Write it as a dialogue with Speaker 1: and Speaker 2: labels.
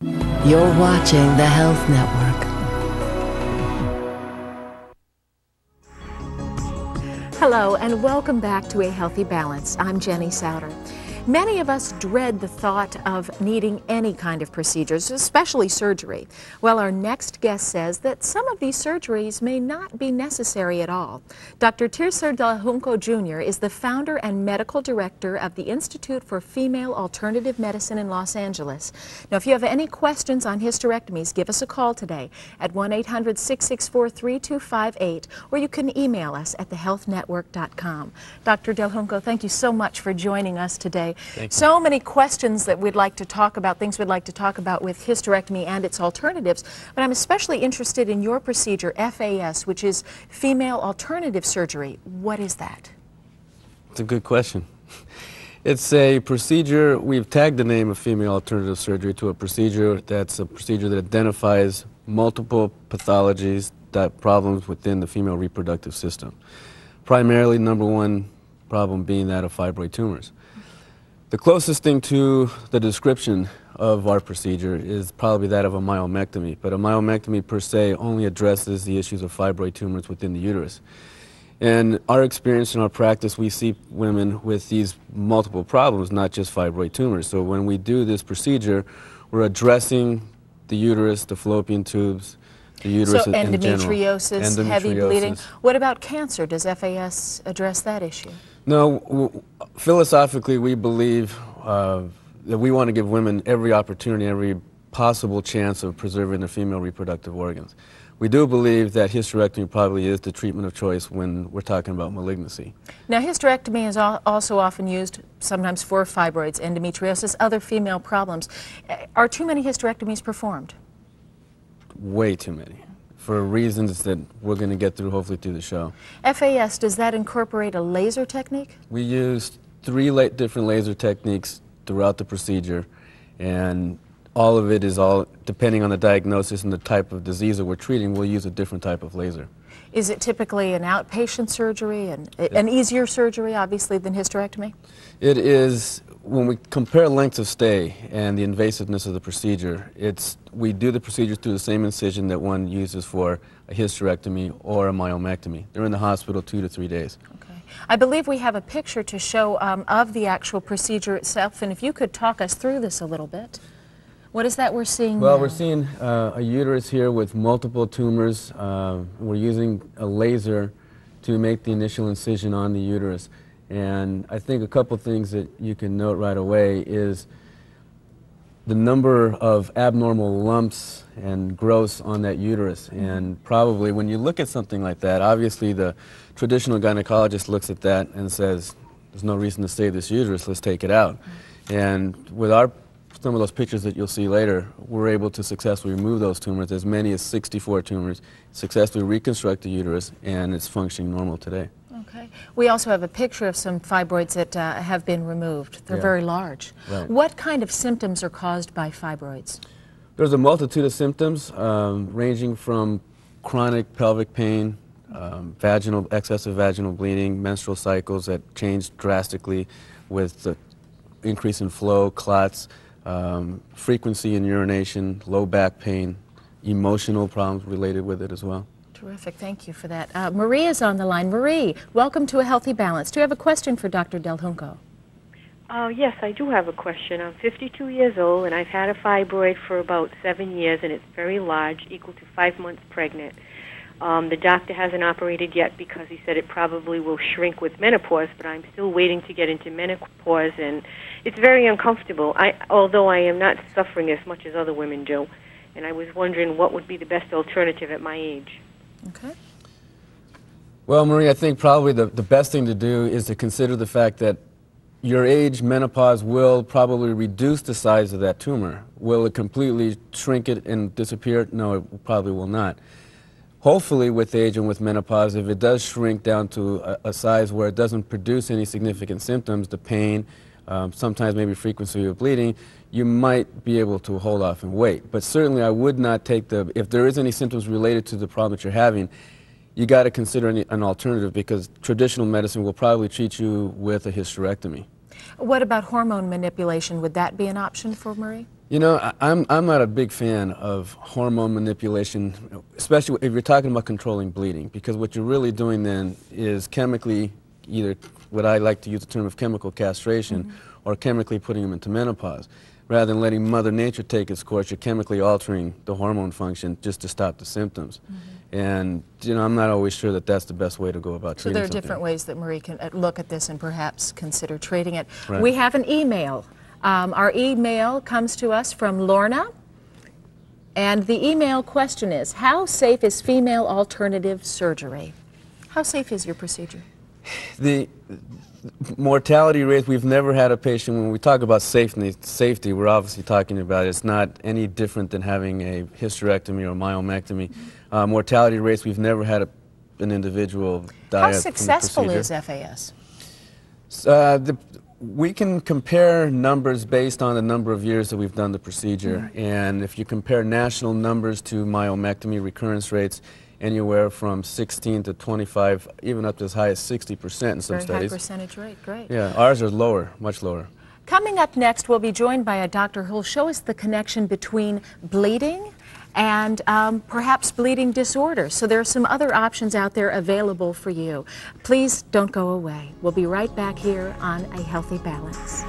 Speaker 1: You're watching the Health Network.
Speaker 2: Hello and welcome back to A Healthy Balance. I'm Jenny Souter. Many of us dread the thought of needing any kind of procedures, especially surgery. Well, our next guest says that some of these surgeries may not be necessary at all. Dr. Tirso Junco Jr. is the founder and medical director of the Institute for Female Alternative Medicine in Los Angeles. Now, if you have any questions on hysterectomies, give us a call today at 1-800-664-3258, or you can email us at thehealthnetwork.com. Dr. Del Junco, thank you so much for joining us today. So many questions that we'd like to talk about, things we'd like to talk about with hysterectomy and its alternatives, but I'm especially interested in your procedure, FAS, which is female alternative surgery. What is that?
Speaker 3: It's a good question. It's a procedure, we've tagged the name of female alternative surgery to a procedure that's a procedure that identifies multiple pathologies, problems within the female reproductive system. Primarily, number one problem being that of fibroid tumors. The closest thing to the description of our procedure is probably that of a myomectomy, but a myomectomy per se only addresses the issues of fibroid tumors within the uterus. And our experience in our practice, we see women with these multiple problems, not just fibroid tumors. So when we do this procedure, we're addressing the uterus, the fallopian tubes, the uterus in general.
Speaker 2: Endometriosis, heavy bleeding. What about cancer? Does FAS address that issue?
Speaker 3: No, philosophically we believe that we want to give women every opportunity, every possible chance of preserving their female reproductive organs. We do believe that hysterectomy probably is the treatment of choice when we're talking about malignancy.
Speaker 2: Now, hysterectomy is also often used sometimes for fibroids, endometriosis, other female problems. Are too many hysterectomies performed?
Speaker 3: Way too many, for reasons that we're going to get through hopefully through the show.
Speaker 2: FAS, does that incorporate a laser technique?
Speaker 3: We used three different laser techniques throughout the procedure, and all of it is depending on the diagnosis and the type of disease that we're treating, we'll use a different type of laser.
Speaker 2: Is it typically an outpatient surgery and an easier surgery, obviously, than hysterectomy?
Speaker 3: It is. When we compare length of stay and the invasiveness of the procedure, we do the procedure through the same incision that one uses for a hysterectomy or a myomectomy. They're in the hospital 2 to 3 days. Okay.
Speaker 2: I believe we have a picture to show of the actual procedure itself, and if you could talk us through this a little bit. What is that we're seeing
Speaker 3: Well,
Speaker 2: now?
Speaker 3: we're seeing a uterus here with multiple tumors. We're using a laser to make the initial incision on the uterus. And I think a couple things that you can note right away is the number of abnormal lumps and growths on that uterus. And probably when you look at something like that, obviously the traditional gynecologist looks at that and says, there's no reason to save this uterus, let's take it out. And with some of those pictures that you'll see later, we're able to successfully remove those tumors, as many as 64 tumors, successfully reconstruct the uterus, and it's functioning normal today.
Speaker 2: Okay. We also have a picture of some fibroids that have been removed. They're very large.
Speaker 3: Right.
Speaker 2: What kind of symptoms are caused by fibroids?
Speaker 3: There's a multitude of symptoms ranging from chronic pelvic pain, excessive vaginal bleeding, menstrual cycles that change drastically with the increase in flow, clots, frequency in urination, low back pain, emotional problems related with it as well.
Speaker 2: Terrific. Thank you for that. Marie is on the line. Marie, welcome to A Healthy Balance. Do you have a question for Dr. Del Junco?
Speaker 4: Yes, I do have a question. I'm 52 years old, and I've had a fibroid for about 7 years, and it's very large, equal to 5 months pregnant. The doctor hasn't operated yet because he said it probably will shrink with menopause, but I'm still waiting to get into menopause, and it's very uncomfortable, although I am not suffering as much as other women do. And I was wondering what would be the best alternative at my age.
Speaker 2: Okay.
Speaker 3: Well, Marie, I think probably the best thing to do is to consider the fact that your age, menopause, will probably reduce the size of that tumor. Will it completely shrink it and disappear? No, it probably will not. Hopefully with age and with menopause, if it does shrink down to a size where it doesn't produce any significant symptoms, the pain, sometimes maybe frequency of bleeding, you might be able to hold off and wait. But certainly I would not take if there is any symptoms related to the problem that you're having, you got to consider an alternative, because traditional medicine will probably treat you with a hysterectomy.
Speaker 2: What about hormone manipulation? Would that be an option for Marie?
Speaker 3: You know, I'm not a big fan of hormone manipulation, especially if you're talking about controlling bleeding, because what you're really doing then is chemically, either what I like to use the term of chemical castration, or chemically putting them into menopause. Rather than letting Mother Nature take its course, you're chemically altering the hormone function just to stop the symptoms. And, you know, I'm not always sure that that's the best way to go about treating
Speaker 2: So there are
Speaker 3: something.
Speaker 2: different ways that Marie can look at this and perhaps consider treating it.
Speaker 3: Right.
Speaker 2: We have an email. Our email comes to us from Lorna, and the email question is, how safe is female alternative surgery? How safe is your procedure?
Speaker 3: The mortality rate, we've never had a patient, when we talk about safety, we're obviously talking about it's not any different than having a hysterectomy or myomectomy. Mortality rates, we've never had an individual die
Speaker 2: How
Speaker 3: from the
Speaker 2: successful
Speaker 3: procedure.
Speaker 2: is FAS?
Speaker 3: We can compare numbers based on the number of years that we've done the procedure. And if you compare national numbers to myomectomy recurrence rates, anywhere from 16 to 25, even up to as high as 60% in some
Speaker 2: Very
Speaker 3: studies.
Speaker 2: high percentage rate, great.
Speaker 3: Yeah, ours are lower, much lower.
Speaker 2: Coming up next, we'll be joined by a doctor who will show us the connection between bleeding and perhaps bleeding disorders. So there are some other options out there available for you. Please don't go away. We'll be right back here on A Healthy Balance.